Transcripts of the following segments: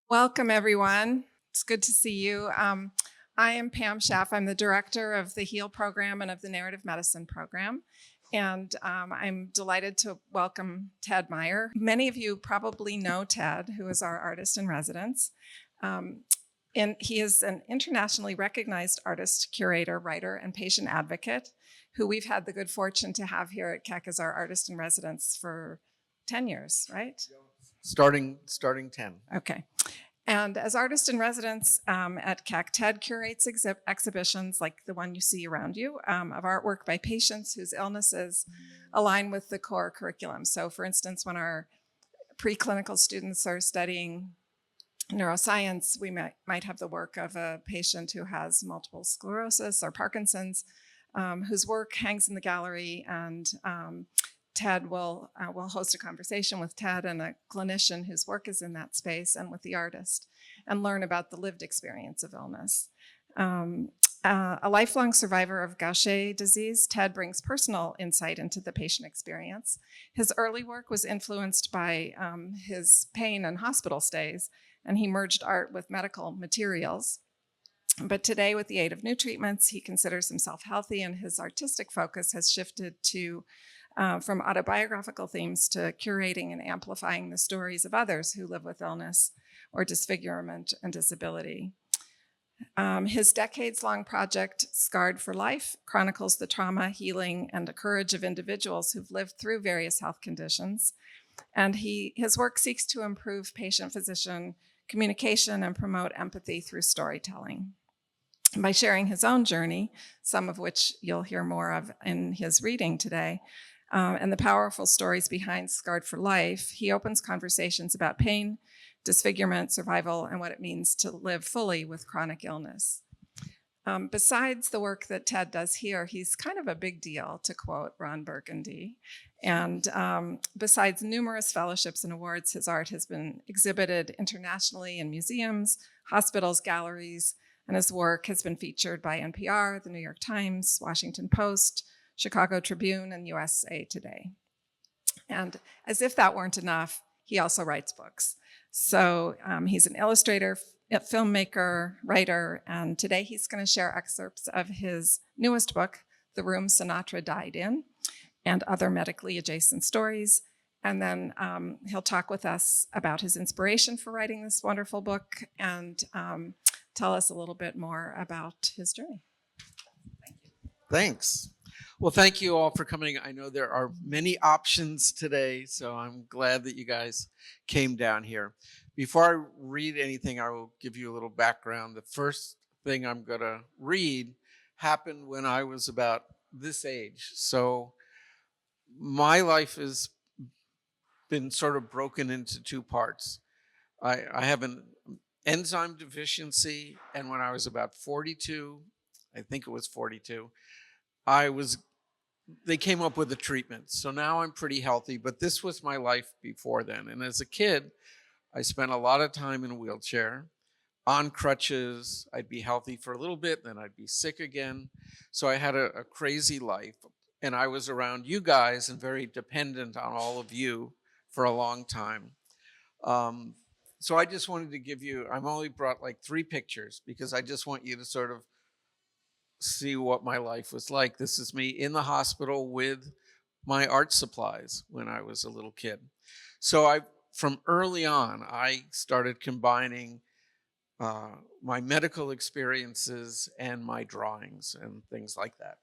Welcome, everyone. It's good to see you. I am Pam Schaff. I'm the director of the HEAL program and of the narrative medicine program. And I'm delighted to welcome Ted Meyer. Many of you probably know Ted, who is our artist in residence. And he is an internationally recognized artist, curator, writer, and patient advocate who we've had the good fortune to have here at Keck as our artist in residence for 10 years, right? Starting 10. Okay. And as artist in residence at Keck, Ted curates exhibitions like the one you see around you of artwork by patients whose illnesses align with the core curriculum. So for instance, when our preclinical students are studying neuroscience, we might have the work of a patient who has multiple sclerosis or Parkinson's, whose work hangs in the gallery, and Ted will host a conversation with Ted and a clinician whose work is in that space and with the artist and learn about the lived experience of illness. A lifelong survivor of Gaucher disease, Ted brings personal insight into the patient experience. His early work was influenced by his pain and hospital stays, and he merged art with medical materials. But today, with the aid of new treatments, he considers himself healthy, and his artistic focus has shifted to from autobiographical themes to curating and amplifying the stories of others who live with illness or disfigurement and disability. His decades-long project, Scarred for Life, chronicles the trauma, healing, and the courage of individuals who've lived through various health conditions. And his work seeks to improve patient-physician communication and promote empathy through storytelling. By sharing his own journey, some of which you'll hear more of in his reading today, and the powerful stories behind Scarred for Life, he opens conversations about pain, disfigurement, survival, and what it means to live fully with chronic illness. Besides the work that Ted does here, he's kind of a big deal, to quote Ron Burgundy. And besides numerous fellowships and awards, his art has been exhibited internationally in museums, hospitals, galleries, and his work has been featured by NPR, the New York Times, Washington Post, Chicago Tribune, and USA Today. And as if that weren't enough, he also writes books. So he's an illustrator, filmmaker, writer, and today he's going to share excerpts of his newest book, The Room Sinatra Died In, and other medically adjacent stories. And then he'll talk with us about his inspiration for writing this wonderful book and tell us a little bit more about his journey. Thank you. Thanks. Well, thank you all for coming. I know there are many options today, so I'm glad that you guys came down here. Before I read anything, I will give you a little background. The first thing I'm going to read happened when I was about this age. So my life has been sort of broken into two parts. I have an enzyme deficiency, and when I was about 42, I think it was 42, they came up with a treatment. So now I'm pretty healthy, but this was my life before then. And as a kid, I spent a lot of time in a wheelchair, on crutches. I'd be healthy for a little bit, then I'd be sick again. So I had a crazy life, and I was around you guys and very dependent on all of you for a long time. So I just wanted to give you, I've only brought like 3 pictures because I just want you to sort of see what my life was like. This is me in the hospital with my art supplies when I was a little kid. So from early on, I started combining my medical experiences and my drawings and things like that.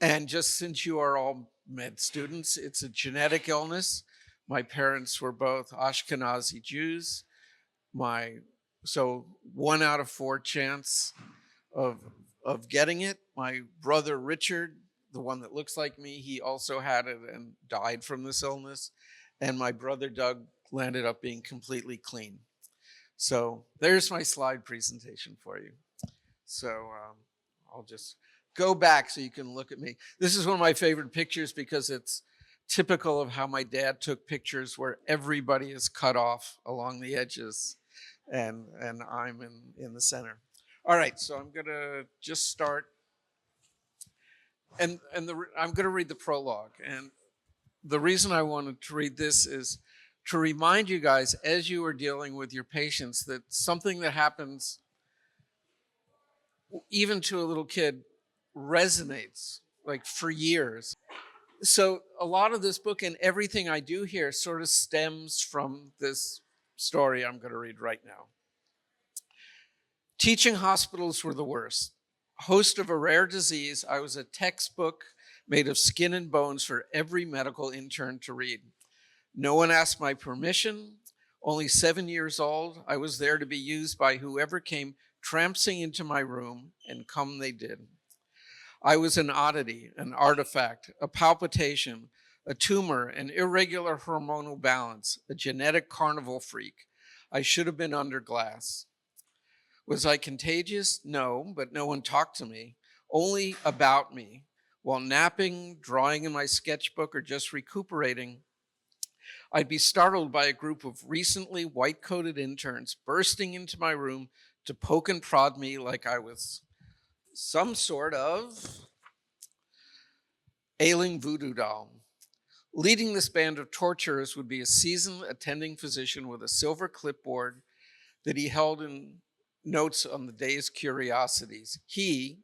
And just since you are all med students, it's a genetic illness. My parents were both Ashkenazi Jews. So 1 out of 4 chance of getting it. My brother Richard, the one that looks like me, he also had it and died from this illness. And my brother Doug landed up being completely clean. So there's my slide presentation for you. So I'll just go back so you can look at me. This is one of my favorite pictures because it's typical of how my dad took pictures where everybody is cut off along the edges and I'm in the center. All right, so I'm gonna just start, and I'm gonna read the prologue. And the reason I wanted to read this is to remind you guys as you are dealing with your patients that something that happens even to a little kid resonates like for years. So a lot of this book and everything I do here sort of stems from this story I'm going to read right now. Teaching hospitals were the worst. Host of a rare disease, I was a textbook made of skin and bones for every medical intern to read. No one asked my permission. Only 7 years old, I was there to be used by whoever came trampsing into my room, and come they did. I was an oddity, an artifact, a palpitation, a tumor, an irregular hormonal balance, a genetic carnival freak. I should have been under glass. Was I contagious? No, but no one talked to me, only about me. While napping, drawing in my sketchbook, or just recuperating, I'd be startled by a group of recently white-coated interns bursting into my room to poke and prod me like I was some sort of ailing voodoo doll. Leading this band of torturers would be a seasoned attending physician with a silver clipboard that he held in notes on the day's curiosities. He,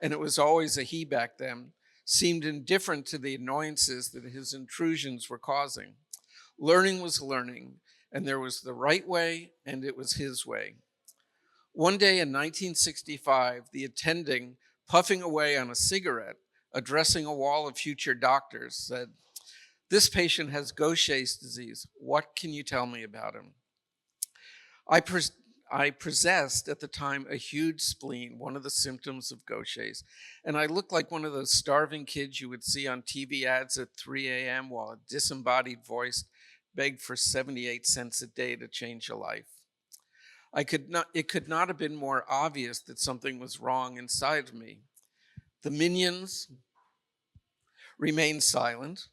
and it was always a he back then, seemed indifferent to the annoyances that his intrusions were causing. Learning was learning, and there was the right way, and it was his way. One day in 1965, the attending, puffing away on a cigarette, addressing a wall of future doctors, said, "This patient has Gaucher's disease. What can you tell me about him?" I possessed at the time a huge spleen, one of the symptoms of Gaucher's, and I looked like one of those starving kids you would see on TV ads at 3 a.m. while a disembodied voice begged for 78 cents a day to change a life. It could not have been more obvious that something was wrong inside of me. The minions remained silent.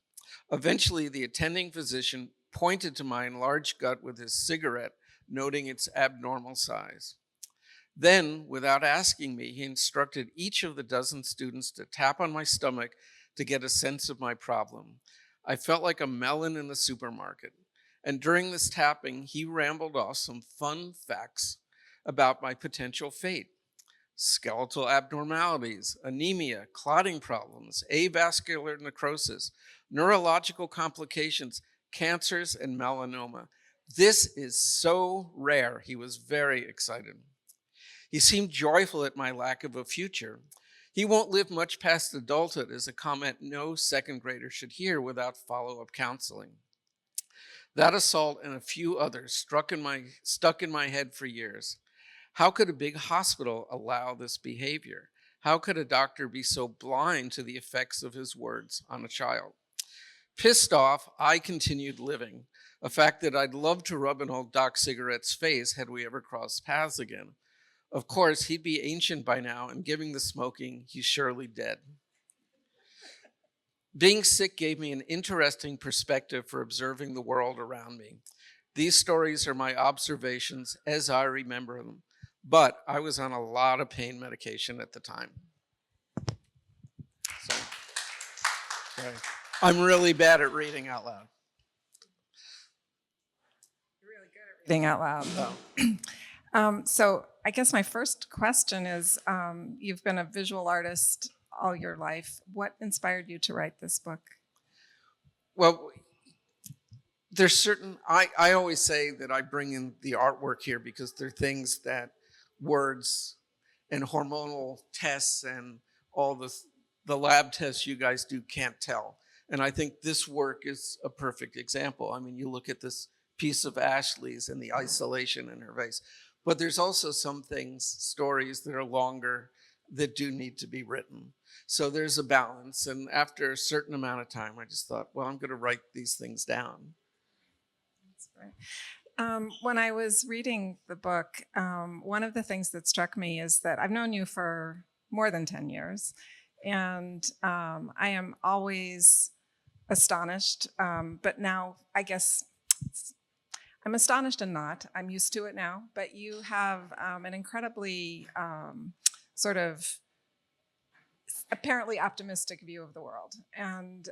Eventually, the attending physician pointed to my enlarged gut with his cigarette, noting its abnormal size. Then, without asking me, he instructed each of the dozen students to tap on my stomach to get a sense of my problem. I felt like a melon in the supermarket. And during this tapping, he rambled off some fun facts about my potential fate. Skeletal abnormalities, anemia, clotting problems, avascular necrosis, neurological complications, cancers, and melanoma. This is so rare. He was very excited. He seemed joyful at my lack of a future. He won't live much past adulthood, is a comment no second grader should hear without follow-up counseling. That assault and a few others stuck in my head for years. How could a big hospital allow this behavior? How could a doctor be so blind to the effects of his words on a child? Pissed off, I continued living, a fact that I'd love to rub in old Doc Cigarette's face had we ever crossed paths again. Of course, he'd be ancient by now, and giving the smoking, he's surely dead. Being sick gave me an interesting perspective for observing the world around me. These stories are my observations as I remember them, but I was on a lot of pain medication at the time. So, sorry. I'm really bad at reading out loud. You're really good at reading out loud. So I guess my first question is, you've been a visual artist all your life. What inspired you to write this book? Well, there's certain, I always say that I bring in the artwork here because there are things that words and hormonal tests and all the lab tests you guys do can't tell. And I think this work is a perfect example. I mean, you look at this piece of Ashley's and the isolation in her face, but there's also some things, stories that are longer that do need to be written. So there's a balance. And after a certain amount of time, I just thought, well, I'm going to write these things down. That's right. When I was reading the book, one of the things that struck me is that I've known you for more than 10 years, and I am always astonished, but now I guess I'm astonished and not. I'm used to it now, but you have an incredibly sort of apparently optimistic view of the world. And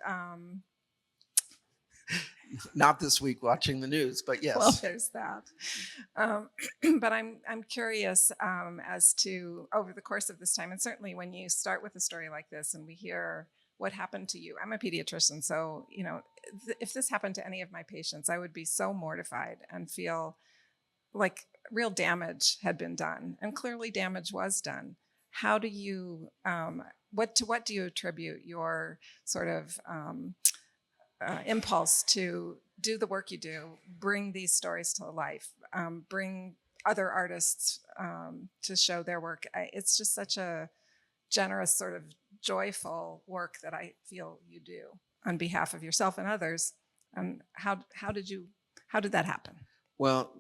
Not this week watching the news, but Well, yes. there's that. Um, but I'm curious as to over the course of this time, and certainly when you start with a story like this, and we hear what happened to you. I'm a pediatrician, so if this happened to any of my patients, I would be so mortified and feel like real damage had been done, and clearly damage was done. How do you what do you attribute your sort of impulse to do the work you do, bring these stories to life, bring other artists to show their work? It's just such a generous, sort of joyful work that I feel you do on behalf of yourself and others. And how did that happen? Well,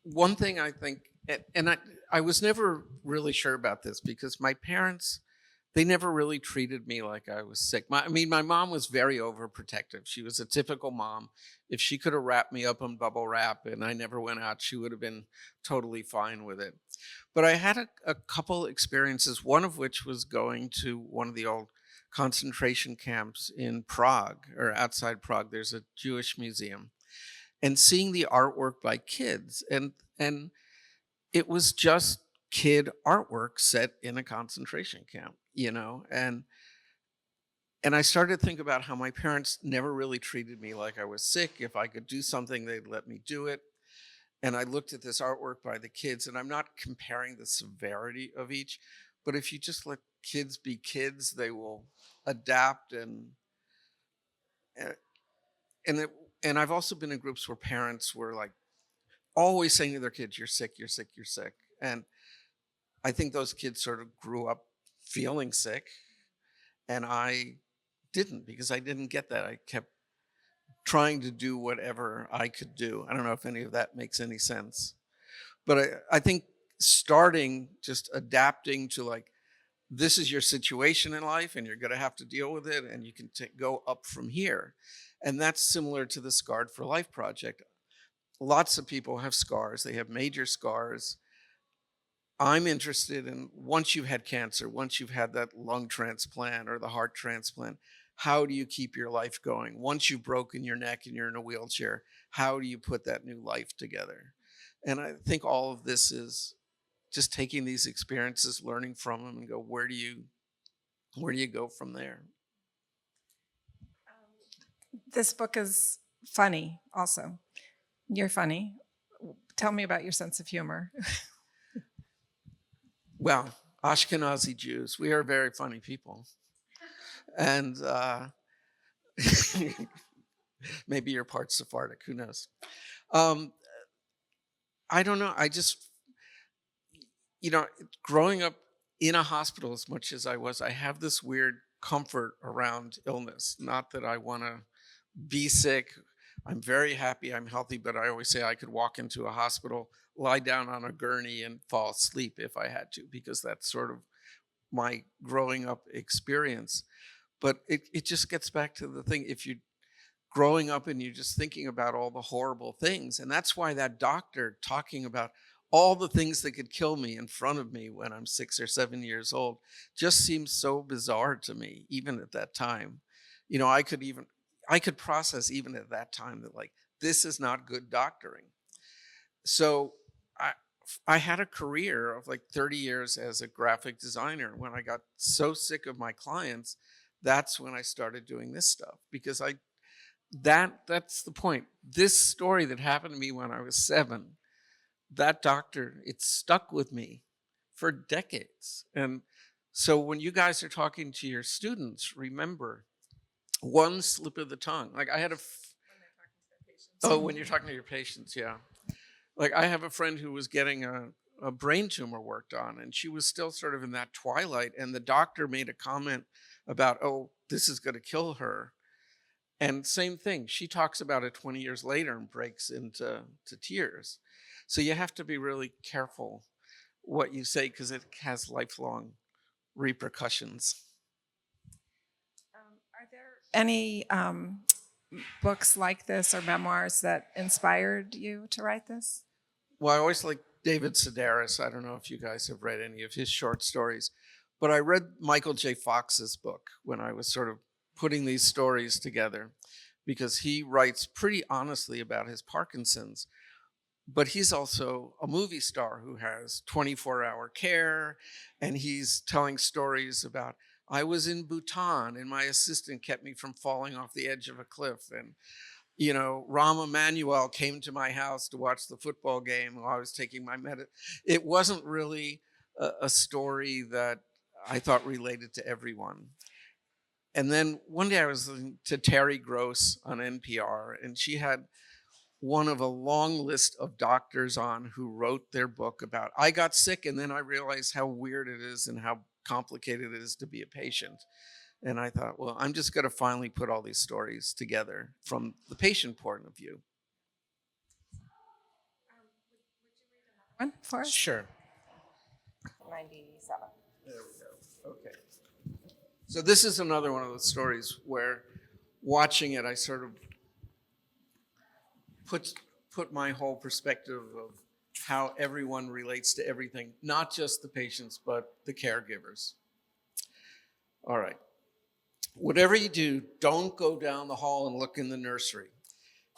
one thing I think, and I was never really sure about this because my parents, they never really treated me like I was sick. I mean, my mom was very overprotective. She was a typical mom. If she could have wrapped me up in bubble wrap and I never went out, she would have been totally fine with it. But I had a couple experiences, one of which was going to one of the old concentration camps in Prague or outside Prague. There's a Jewish museum and seeing the artwork by kids. And it was just kid artwork set in a concentration camp, and I started to think about how my parents never really treated me like I was sick. If I could do something, they'd let me do it. And I looked at this artwork by the kids, and I'm not comparing the severity of each, but if you just let kids be kids, they will adapt and and it, and I've also been in groups where parents were like always saying to their kids, "You're sick, you're sick, you're sick." And I think those kids sort of grew up feeling sick, and I didn't because I didn't get that. I kept trying to do whatever I could do. I don't know if any of that makes any sense. But I think starting just adapting to like, this is your situation in life and you're going to have to deal with it and you can go up from here. And that's similar to the Scarred for Life project. Lots of people have scars, they have major scars. I'm interested in once you've had cancer, once you've had that lung transplant or the heart transplant, how do you keep your life going? Once you've broken your neck and you're in a wheelchair, how do you put that new life together? And I think all of this is just taking these experiences, learning from them, and go, where do you go from there? This book is funny, also. You're funny. Tell me about your sense of humor. Well, Ashkenazi Jews, we are very funny people. And maybe you're part Sephardic, who knows? Um, I don't know. You know, growing up in a hospital as much as I was, I have this weird comfort around illness. Not that I want to be sick. I'm very happy I'm healthy, but I always say I could walk into a hospital, lie down on a gurney, and fall asleep if I had to, because that's sort of my growing up experience. But it just gets back to the thing, if you growing up and you're just thinking about all the horrible things. And that's why that doctor talking about all the things that could kill me in front of me when I'm 6 or 7 years old just seems so bizarre to me, even at that time. I could process even at that time that like, this is not good doctoring. So I I had a career of like 30 years as a graphic designer. When I got so sick of my clients, that's when I started doing this stuff because that's the point. This story that happened to me when I was 7, that doctor, it stuck with me for decades. And so when you guys are talking to your students, remember one slip of the tongue. Like I had when you're talking to your patients, yeah. Like I have a friend who was getting a brain tumor worked on, and she was still sort of in that twilight. And the doctor made a comment about, oh, this is going to kill her. And same thing, she talks about it 20 years later and breaks into tears. So you have to be really careful what you say because it has lifelong repercussions. Are there any books like this or memoirs that inspired you to write this? Well, I always like David Sedaris. I don't know if you guys have read any of his short stories, but I read Michael J. Fox's book when I was sort of putting these stories together. because he writes pretty honestly about his Parkinson's. But he's also a movie star who has 24-hour care, and he's telling stories about, I was in Bhutan and my assistant kept me from falling off the edge of a cliff. And, Rahm Emanuel came to my house to watch the football game while I was taking my medicine. It wasn't really a story that I thought related to everyone. And then one day I was listening to Terry Gross on NPR, and she had one of a long list of doctors on who wrote their book about, I got sick and then I realized how weird it is and how complicated it is to be a patient. And I thought, well, I'm just going to finally put all these stories together from the patient point of view. One for us? Sure. 97. There we go. Okay. So this is another one of those stories where watching it, I sort of put my whole perspective of how everyone relates to everything, not just the patients, but the caregivers. All right. Whatever you do, don't go down the hall and look in the nursery.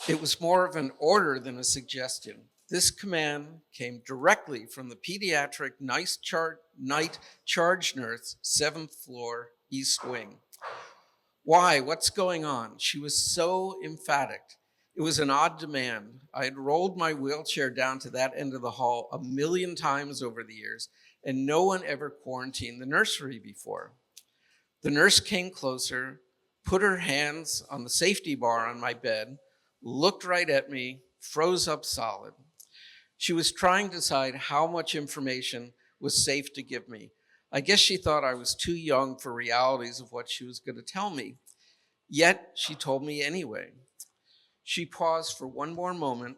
It was more of an order than a suggestion. This command came directly from the pediatric night charge nurse, 7th floor, East Wing. Why? What's going on? She was so emphatic. It was an odd demand. I had rolled my wheelchair down to that end of the hall 1,000,000 times over the years, and no one ever quarantined the nursery before. The nurse came closer, put her hands on the safety bar on my bed, looked right at me, froze up solid. She was trying to decide how much information was safe to give me. I guess she thought I was too young for realities of what she was going to tell me. Yet she told me anyway. She paused for one more moment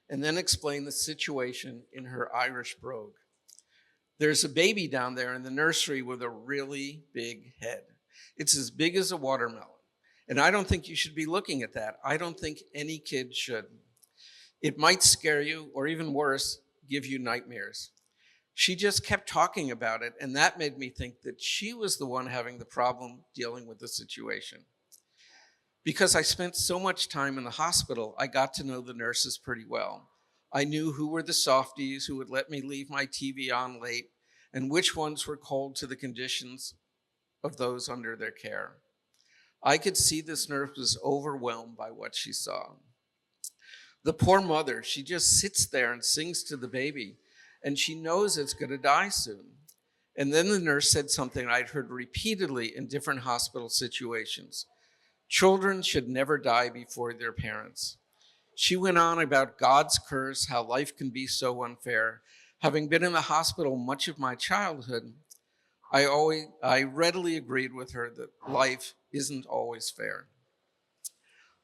and then explained the situation in her Irish brogue. There's a baby down there in the nursery with a really big head. It's as big as a watermelon. And I don't think you should be looking at that. I don't think any kid should. It might scare you, or even worse, give you nightmares. She just kept talking about it, and that made me think that she was the one having the problem dealing with the situation. Because I spent so much time in the hospital, I got to know the nurses pretty well. I knew who were the softies who would let me leave my TV on late, and which ones were cold to the conditions of those under their care. I could see this nurse was overwhelmed by what she saw. The poor mother, she just sits there and sings to the baby, and she knows it's going to die soon. And then the nurse said something I'd heard repeatedly in different hospital situations. Children should never die before their parents. She went on about God's curse, how life can be so unfair. Having been in the hospital much of my childhood, I readily agreed with her that life isn't always fair.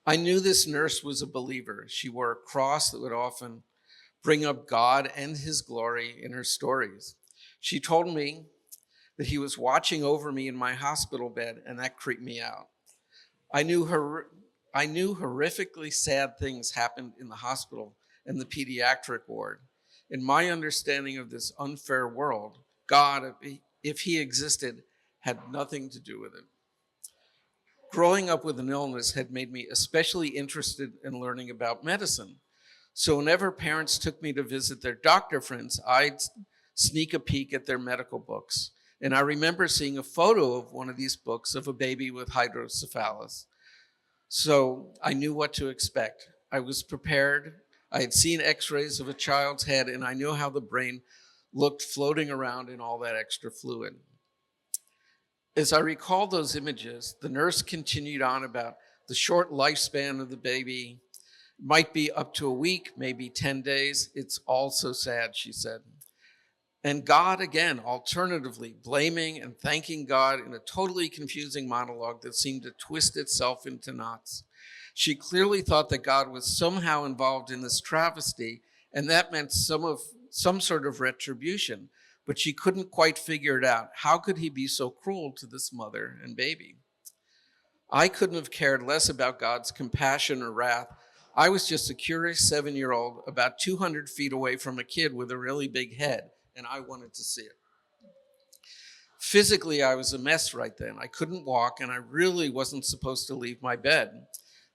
I knew this nurse was a believer. She wore a cross that would often bring up God and his glory in her stories. She told me that he was watching over me in my hospital bed, and that creeped me out. I knew horrifically sad things happened in the hospital and the pediatric ward. In my understanding of this unfair world, God, if he existed, had nothing to do with it. Growing up with an illness had made me especially interested in learning about medicine. So whenever parents took me to visit their doctor friends, I'd sneak a peek at their medical books. And I remember seeing a photo of one of these books of a baby with hydrocephalus. So I knew what to expect. I was prepared. I had seen x-rays of a child's head, and I knew how the brain looked floating around in all that extra fluid. As I recall those images, the nurse continued on about the short lifespan of the baby. It might be up to a week, maybe 10 days. It's all so sad, she said. And God, again, alternatively, blaming and thanking God in a totally confusing monologue that seemed to twist itself into knots. She clearly thought that God was somehow involved in this travesty, and that meant some sort of retribution, but she couldn't quite figure it out. How could he be so cruel to this mother and baby? I couldn't have cared less about God's compassion or wrath. I was just a curious 7-year-old about 200 feet away from a kid with a really big head, and I wanted to see it. Physically, I was a mess right then. I couldn't walk, and I really wasn't supposed to leave my bed.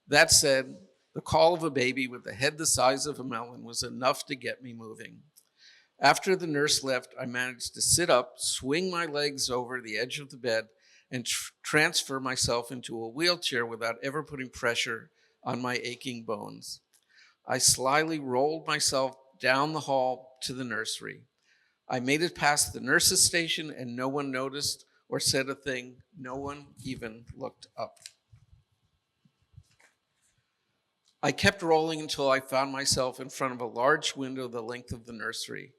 That said, the call of a baby with a head the size of a melon was enough to get me moving. After the nurse left, I managed to sit up, swing my legs over the edge of the bed, and transfer myself into a wheelchair without ever putting pressure on my aching bones. I slyly rolled myself down the hall to the nursery. I made it past the nurse's station and no one noticed or said a thing. No one even looked up. I kept rolling until I found myself in front of a large window the length of the nursery.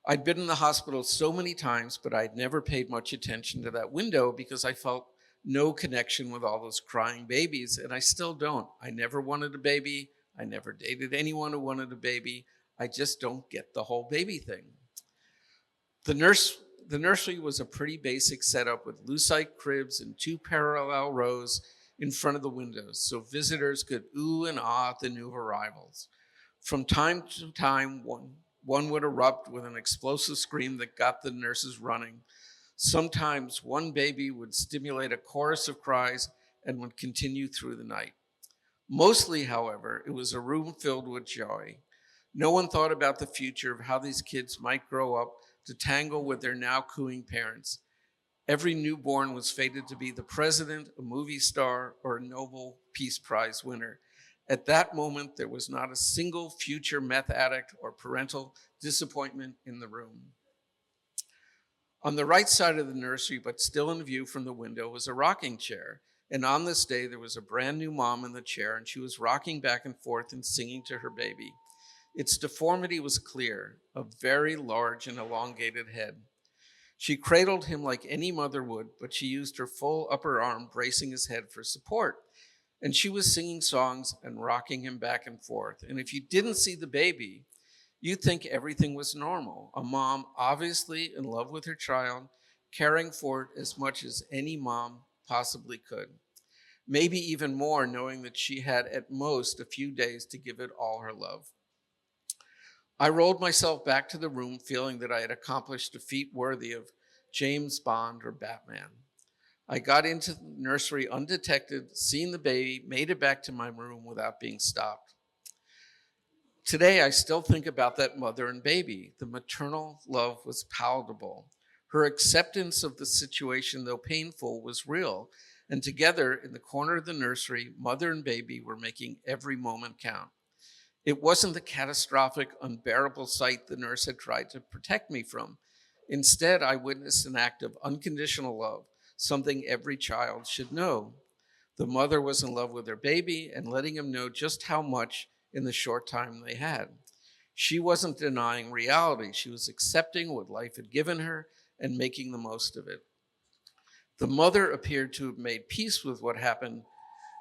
I'd been in the hospital so many times, but I'd never paid much attention to that window because I felt no connection with all those crying babies, and I still don't. I never wanted a baby. I never dated anyone who wanted a baby. I just don't get the whole baby thing. The nursery was a pretty basic setup with lucite cribs and 2 parallel rows in front of the windows, so visitors could ooh and ah at the new arrivals. From time to time, one would erupt with an explosive scream that got the nurses running. Sometimes one baby would stimulate a chorus of cries and would continue through the night. Mostly, however, it was a room filled with joy. No one thought about the future of how these kids might grow up to tangle with their now cooing parents. Every newborn was fated to be the president, a movie star, or a Nobel Peace Prize winner. At that moment, there was not a single future meth addict or parental disappointment in the room. On the right side of the nursery, but still in view from the window, was a rocking chair. And on this day, there was a brand new mom in the chair, and she was rocking back and forth and singing to her baby. Its deformity was clear, a very large and elongated head. She cradled him like any mother would, but she used her full upper arm bracing his head for support. And she was singing songs and rocking him back and forth. And if you didn't see the baby, you'd think everything was normal. A mom obviously in love with her child, caring for it as much as any mom possibly could. Maybe even more, knowing that she had at most a few days to give it all her love. I rolled myself back to the room feeling that I had accomplished a feat worthy of James Bond or Batman. I got into the nursery undetected, seen the baby, made it back to my room without being stopped. Today, I still think about that mother and baby. The maternal love was palatable. Her acceptance of the situation, though painful, was real. And together, in the corner of the nursery, mother and baby were making every moment count. It wasn't the catastrophic, unbearable sight the nurse had tried to protect me from. Instead, I witnessed an act of unconditional love, something every child should know. The mother was in love with her baby and letting him know just how much in the short time they had. She wasn't denying reality. She was accepting what life had given her and making the most of it. The mother appeared to have made peace with what happened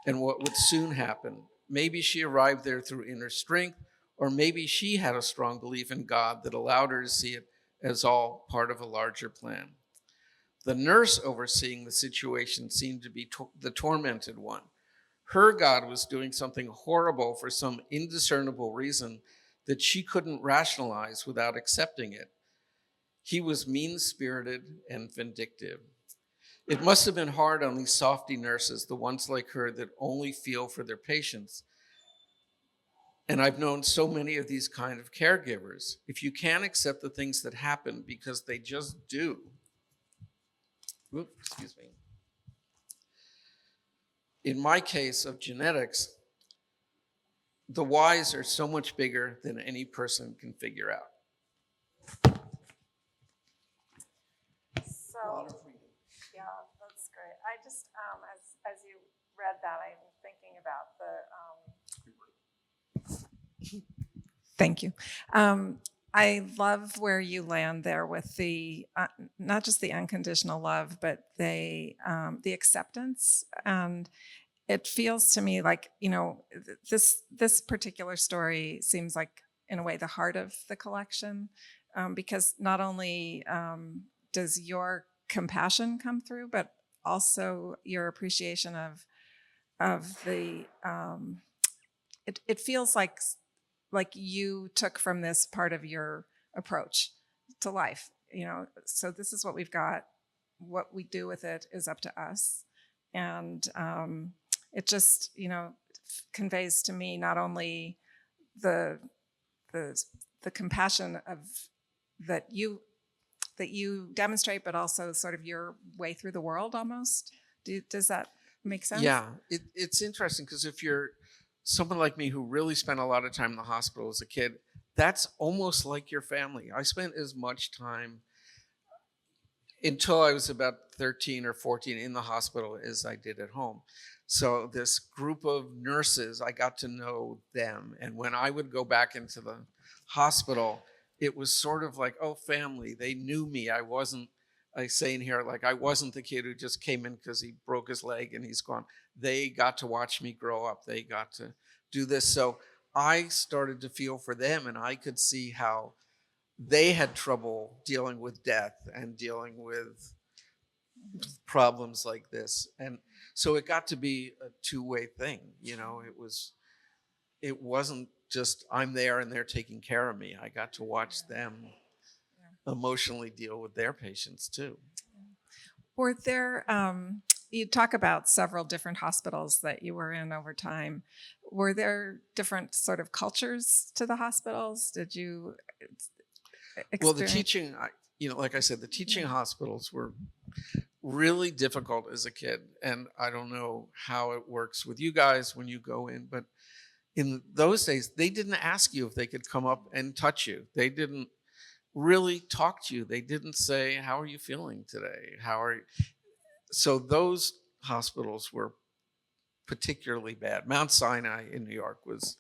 and what would soon happen. Maybe she arrived there through inner strength, or maybe she had a strong belief in God that allowed her to see it as all part of a larger plan. The nurse overseeing the situation seemed to be the tormented one. Her God was doing something horrible for some indiscernible reason that she couldn't rationalize without accepting it. He was mean-spirited and vindictive. It must have been hard on these softy nurses, the ones like her that only feel for their patients. And I've known so many of these kind of caregivers. If you can't accept the things that happen because they just do, excuse me. In my case of genetics, the whys are so much bigger than any person can figure out. So, yeah, that's great. I just, as you read that, I'm thinking about the. Thank you. I love where you land there with the not just the unconditional love, but the acceptance. And it feels to me like, this particular story seems like in a way the heart of the collection, because not only does your compassion come through, but also your appreciation of the it feels like you took from this part of your approach to life. So this is what we've got. what we do with it is up to us. And it just, conveys to me not only the the compassion of that you demonstrate, but also sort of your way through the world almost. Does that make sense? Yeah, it's interesting because if you're someone like me who really spent a lot of time in the hospital as a kid, that's almost like your family. I spent as much time until I was about 13 or 14 in the hospital as I did at home. So this group of nurses, I got to know them. And when I would go back into the hospital, it was sort of like, oh, family. They knew me. I wasn't, I say in here, like I wasn't the kid who just came in because he broke his leg and he's gone. They got to watch me grow up. They got to do this. So I started to feel for them, and I could see how they had trouble dealing with death and dealing with problems like this. And so it got to be a two-way thing. It wasn't just I'm there and they're taking care of me. I got to watch them emotionally deal with their patients too. Were there, you talk about several different hospitals that you were in over time. Were there different sort of cultures to the hospitals? Did you Well, the teaching, like I said, the teaching hospitals were really difficult as a kid. And I don't know how it works with you guys when you go in, but in those days, they didn't ask you if they could come up and touch you. They didn't really talk to you. They didn't say, how are you feeling today? So those hospitals were particularly bad. Mount Sinai in New York was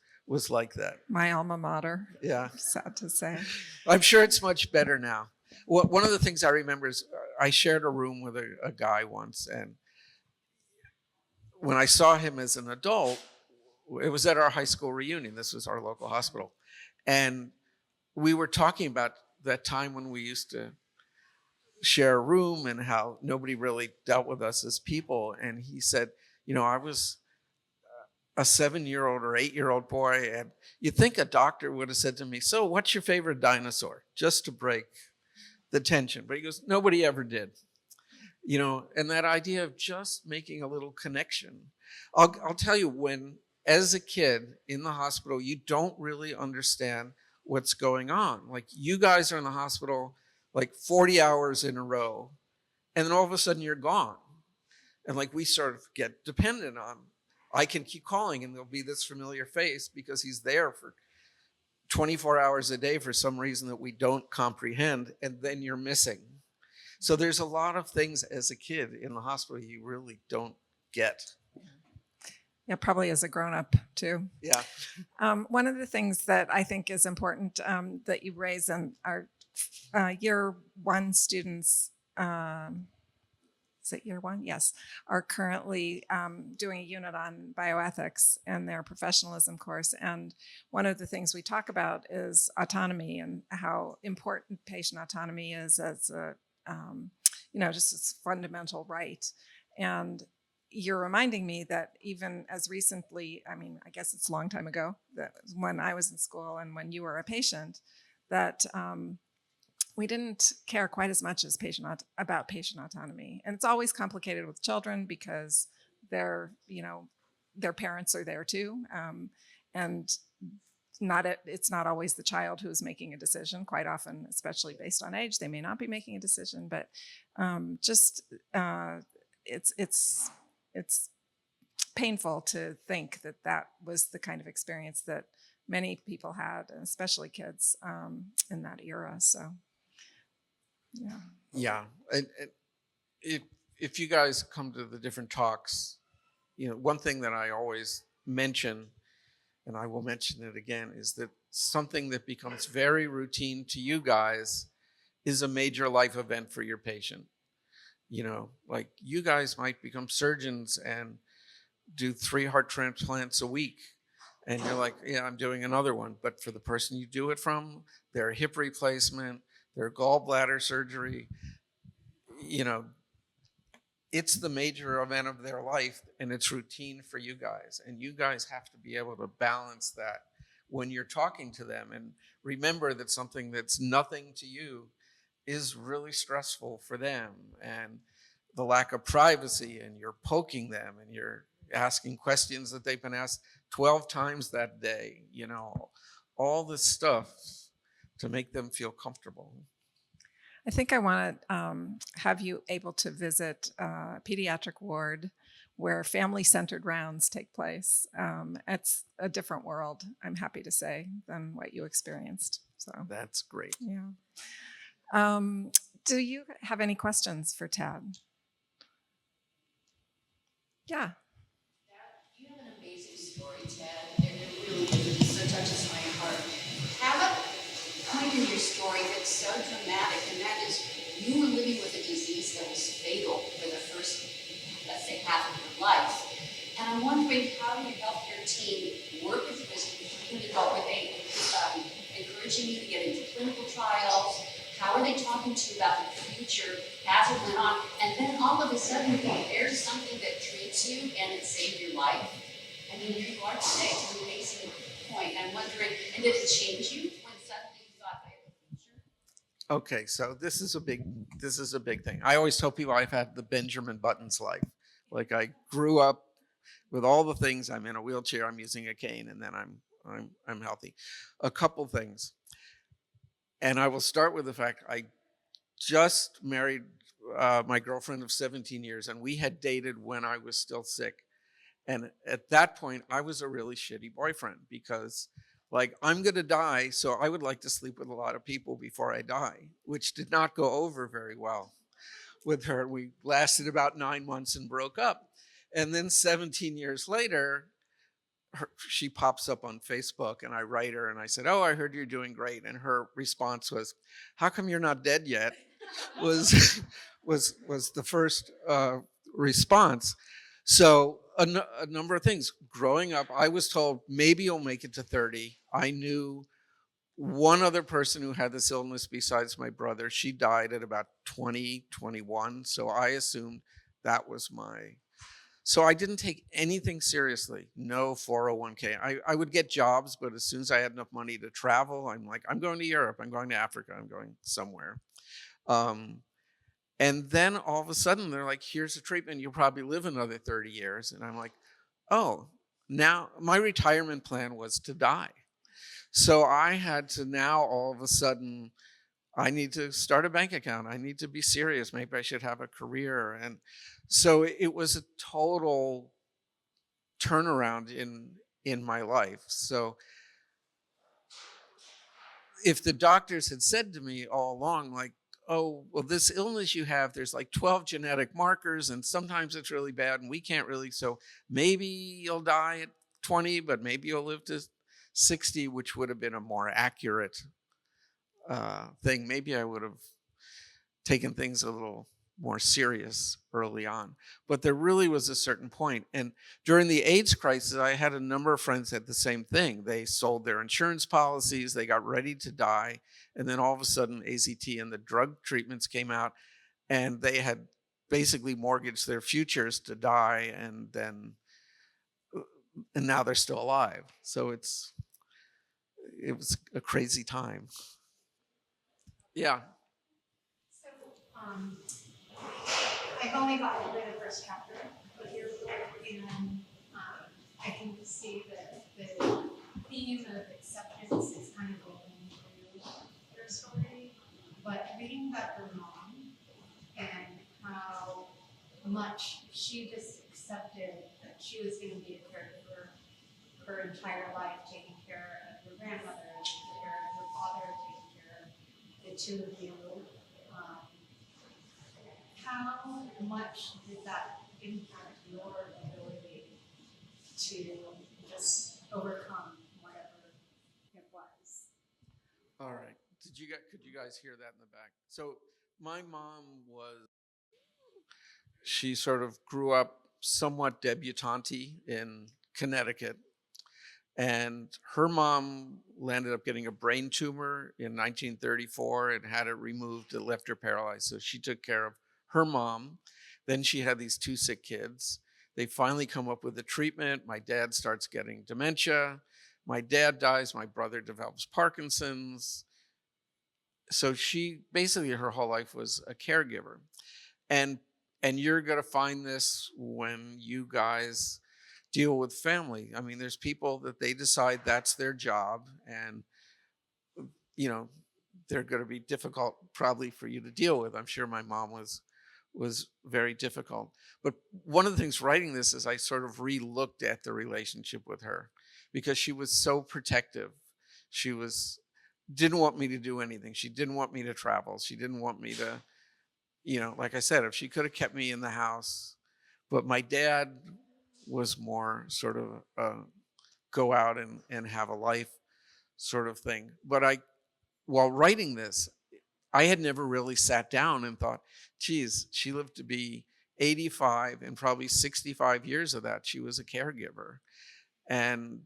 like that. My alma mater. Yeah. Sad to say. I'm sure it's much better now. One of the things I remember is I shared a room with a guy once, and when I saw him as an adult, it was at our high school reunion. This was our local hospital. And we were talking about that time when we used to share a room and how nobody really dealt with us as people. And he said, I was a 7-year-old or 8-year-old boy, and you'd think a doctor would have said to me, so what's your favorite dinosaur? Just to break the tension. But he goes, nobody ever did. And that idea of just making a little connection. I'll tell you, when as a kid in the hospital, you don't really understand what's going on. Like, you guys are in the hospital like 40 hours in a row, and then all of a sudden you're gone. And like, we sort of get dependent on, I can keep calling and there'll be this familiar face because he's there for 24 hours a day for some reason that we don't comprehend, and then you're missing. So there's a lot of things as a kid in the hospital you really don't get. Yeah, probably as a grown-up too. Yeah. One of the things that I think is important that you raise in our year one students, is it year one? Yes, are currently doing a unit on bioethics in their professionalism course. And one of the things we talk about is autonomy and how important patient autonomy is as a, just its fundamental right. And you're reminding me that even as recently, I guess it's a long time ago, that when I was in school and when you were a patient, that we didn't care quite as much as about patient autonomy. And it's always complicated with children because their parents are there too. And it's not always the child who's making a decision. Quite often, especially based on age, they may not be making a decision, but it's painful to think that was the kind of experience that many people had, and especially kids in that era. So, yeah. Yeah. And if you guys come to the different talks, one thing that I always mention, and I will mention it again, is that something that becomes very routine to you guys is a major life event for your patient. Like, you guys might become surgeons and do 3 heart transplants a week. And you're like, yeah, I'm doing another one. But for the person you do it from, their hip replacement, their gallbladder surgery, it's the major event of their life, and it's routine for you guys. And you guys have to be able to balance that when you're talking to them. And remember that something that's nothing to you is really stressful for them, and the lack of privacy, and you're poking them and you're asking questions that they've been asked 12 times that day, all this stuff to make them feel comfortable. I think I want to have you able to visit a pediatric ward where family-centered rounds take place. It's a different world, I'm happy to say, than what you experienced. So That's great. yeah. Um, do you have any questions for Tad? Yeah. You have an amazing story, Ted, and it really so touches my heart. Have a point in your story that's so dramatic, and that is you were living with a disease that was fatal for the first, let's say, half of your life. And I'm wondering how your healthcare team work with you as an adult. Were they encouraging you to get into clinical trials? How are they talking to you about the future as it went on? And then all of a sudden, there's something that treats you and it saved your life. And then here you are today. It's an amazing point. I'm wondering, and did it change you when suddenly you thought, I have a future? Okay, so this is a big thing. I always tell people I've had the Benjamin Button's life. Like, I grew up with all the things. I'm in a wheelchair, I'm using a cane, and then I'm healthy. A couple things. And I will start with the fact I just married my girlfriend of 17 years, and we had dated when I was still sick. And at that point, I was a really shitty boyfriend because, like, I'm going to die, so I would like to sleep with a lot of people before I die, which did not go over very well with her. We lasted about 9 months and broke up. And then 17 years later, she pops up on Facebook, and I write her and I said, "Oh, I heard you're doing great." And her response was, "How come you're not dead yet?" was was the first response. So a number of things. Growing up, I was told maybe you'll make it to 30. I knew one other person who had this illness besides my brother. She died at about 20, 21. So I assumed that was my. So I didn't take anything seriously. No 401k. I would get jobs, but as soon as I had enough money to travel, I'm like, I'm going to Europe, I'm going to Africa, I'm going somewhere. And then all of a sudden they're like, here's a treatment, you'll probably live another 30 years. And I'm like, oh, now my retirement plan was to die. So I had to now all of a sudden, I need to start a bank account. I need to be serious. Maybe I should have a career. And so it was a total turnaround in my life. So if the doctors had said to me all along, like, oh, well, this illness you have, there's like 12 genetic markers, and sometimes it's really bad, and we can't really, so maybe you'll die at 20, but maybe you'll live to 60, which would have been a more accurate thing. Maybe I would have taken things a little more serious early on. But there really was a certain point. And during the AIDS crisis, I had a number of friends that had the same thing. They sold their insurance policies, they got ready to die, and then all of a sudden AZT and the drug treatments came out, and they had basically mortgaged their futures to die, and now they're still alive. So it was a crazy time. Yeah. So, I've only gotten through the first chapter of your book, and I can see that the theme of acceptance is kind of going through your story. But reading about your mom and how much she just accepted that she was going to be a caregiver her entire life, taking care of your grandmother, taking care of your father, taking care of the two of you. Um, how much did that impact your ability to just overcome whatever it was? All right. Could you guys hear that in the back? So my mom she sort of grew up somewhat debutante in Connecticut. And her mom ended up getting a brain tumor in 1934 and had it removed. It left her paralyzed. So she took care of her mom. Then she had these two sick kids. They finally come up with a treatment. My dad starts getting dementia. My dad dies. My brother develops Parkinson's. so she basically her whole life was a caregiver. And you're going to find this when you guys deal with family. I mean, there's people that they decide that's their job, and you know, they're going to be difficult probably for you to deal with. I'm sure my mom was very difficult. But one of the things writing this is I sort of re-looked at the relationship with her, because she was so protective. She was didn't want me to do anything. She didn't want me to travel. She didn't want me to, like I said, if she could have kept me in the house. But my dad was more sort of go out and have a life sort of thing. But while writing this, I had never really sat down and thought, geez, she lived to be 85, and probably 65 years of that she was a caregiver. And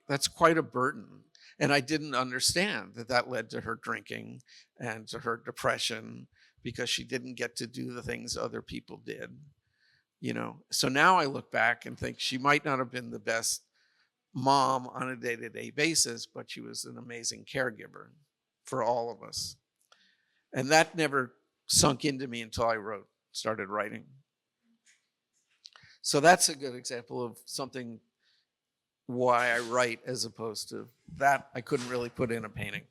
that's quite a burden. And I didn't understand that that led to her drinking and to her depression, because she didn't get to do the things other people did. So now I look back and think she might not have been the best mom on a day-to-day basis, but she was an amazing caregiver for all of us. And that never sunk into me until I started writing. So that's a good example of something why I write, as opposed to that I couldn't really put in a painting.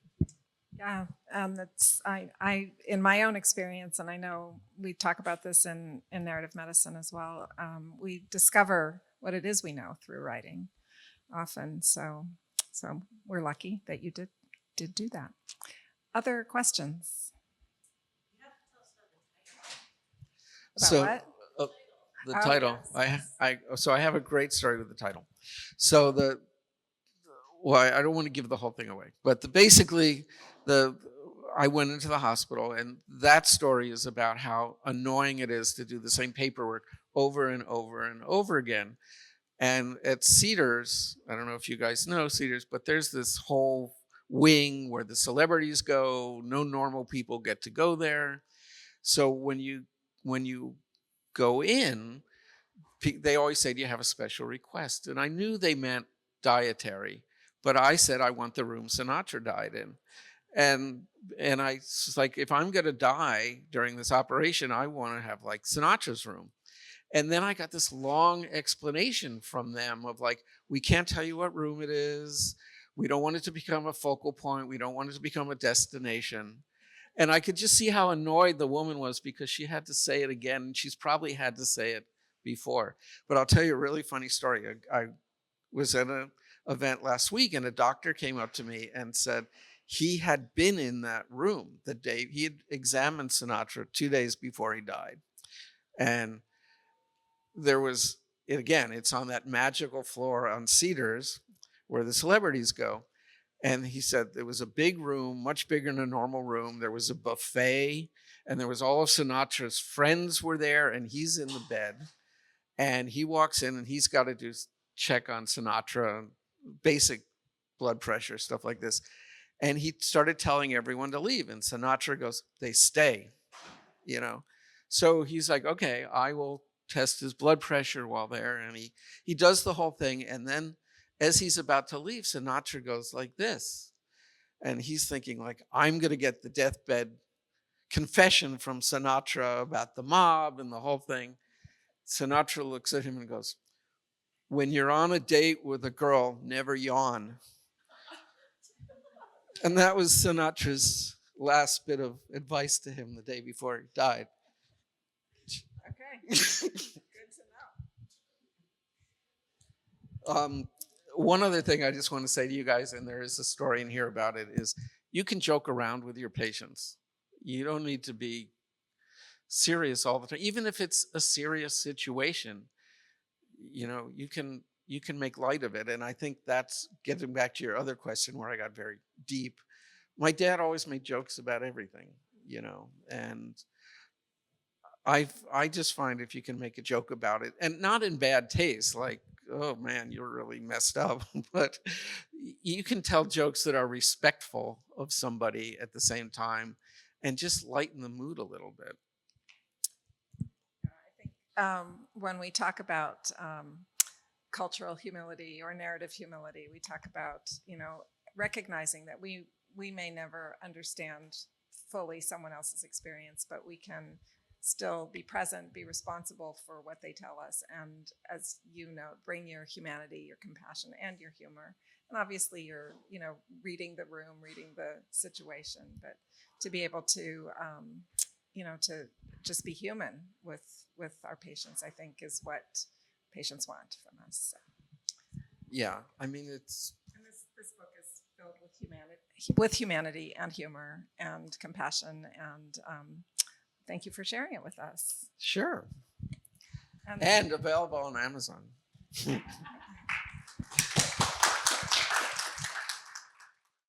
Yeah, that's I in my own experience, and I know we talk about this in narrative medicine as well. We discover what it is we know through writing, often. So we're lucky that you did do that. Other questions? About So what? the Oh, title, yes. I have a great story with the title. So I don't want to give the whole thing away, but basically I went into the hospital, and that story is about how annoying it is to do the same paperwork over and over and over again. And at Cedars, I don't know if you guys know Cedars, but there's this whole wing where the celebrities go. No normal people get to go there. So when you go in, they always say, do you have a special request? And I knew they meant dietary, but I said, I want the room Sinatra died in. And I was like, if I'm going to die during this operation, I want to have like Sinatra's room. And then I got this long explanation from them of like, we can't tell you what room it is. We don't want it to become a focal point. We don't want it to become a destination. And I could just see how annoyed the woman was, because she had to say it again. She's probably had to say it before. But I'll tell you a really funny story. I was at an event last week, and a doctor came up to me and said he had been in that room the day he had examined Sinatra 2 days before he died. And there was, again, it's on that magical floor on Cedars where the celebrities go. And he said there was a big room, much bigger than a normal room. There was a buffet, and there was all of Sinatra's friends were there, and he's in the bed. And he walks in, and he's got to do check on Sinatra, basic blood pressure, stuff like this. And he started telling everyone to leave. And Sinatra goes, they stay. So he's like, okay, I will test his blood pressure while there. And he does the whole thing. And then as he's about to leave, Sinatra goes like this. And he's thinking like, I'm going to get the deathbed confession from Sinatra about the mob and the whole thing. Sinatra looks at him and goes, when you're on a date with a girl, never yawn. And that was Sinatra's last bit of advice to him the day before he died. Okay. Good to know. One other thing I just want to say to you guys, and there is a story in here about it, is you can joke around with your patients. You don't need to be serious all the time. Even if it's a serious situation, you can make light of it. And I think that's getting back to your other question where I got very deep. My dad always made jokes about everything, and I just find if you can make a joke about it, and not in bad taste, like, oh man, you're really messed up, but you can tell jokes that are respectful of somebody at the same time and just lighten the mood a little bit. I think when we talk about cultural humility or narrative humility, we talk about recognizing that we we may never understand fully someone else's experience, but we can still be present, be responsible for what they tell us, and, as you know, bring your humanity, your compassion, and your humor. And obviously you're, reading the room, reading the situation, but to be able to, to just be human with our patients, I think, is what patients want from us. So. Yeah, I mean, it's And this book is filled with humanity and humor and compassion, and thank you for sharing it with us. sure. And And available on Amazon.